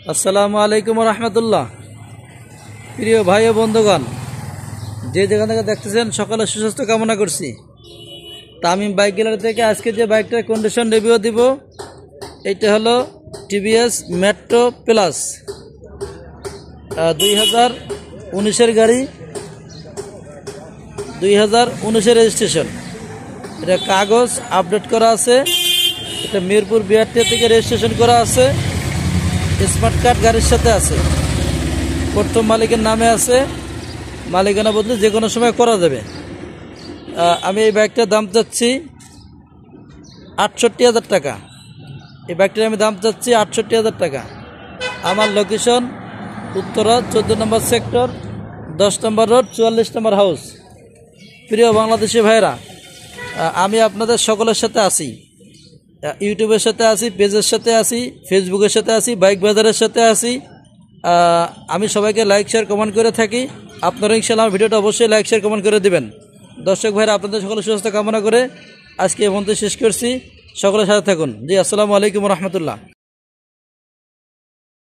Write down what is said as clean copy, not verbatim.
আসসালামু আলাইকুম রহমতুল্লাহ। প্রিয় ভাই ও বন্ধুগণ, যে যেখান থেকে দেখতেছেন সকালে সুস্বাস্থ্য কামনা করছি। তামিম বাইক গ্যালারি থেকে আজকে যে বাইকটার কন্ডিশন রিভিউ দিব, এটা হলো টিভিএস মেট্রো প্লাস 2019-এর গাড়ি, 2019-এর রেজিস্ট্রেশন। এটা কাগজ আপডেট করা আছে। এটা মিরপুর বিআরটি থেকে রেজিস্ট্রেশন করা আছে। স্মার্ট কার্ড গাড়ির সাথে আছে। প্রথম মালিকের নামে আছে। মালিকানা বদলে যে কোনো সময় করা যাবে। আমি এই বাইকটার দাম চাচ্ছি 68,000 টাকা। এই বাইকটার আমি দাম চাচ্ছি 68,000 টাকা। আমার লোকেশন উত্তরা 14 নম্বর সেক্টর, 10 নম্বর রোড, 44 নম্বর হাউস। প্রিয় বাংলাদেশি ভাইরা, আমি আপনাদের সকলের সাথে আছি। ইউটিউবের সাথে আছি, পেজের সাথে আছি, ফেসবুকের সাথে আছি, বাইক বাজারের সাথে আছি। আমি সবাইকে লাইক শেয়ার কমেন্ট করে থাকি। আপনারা ইনশাআল্লাহ আমার ভিডিওটা অবশ্যই লাইক শেয়ার কমেন্ট করে দিবেন। দর্শক ভাইরা, আপনাদের সকলের সুস্বাস্থ্য কামনা করে আজকে এই পর্যন্ত শেষ করছি। সকলের সাথে থাকুন। জি, আসসালামু আলাইকুম রহমতুল্লাহ।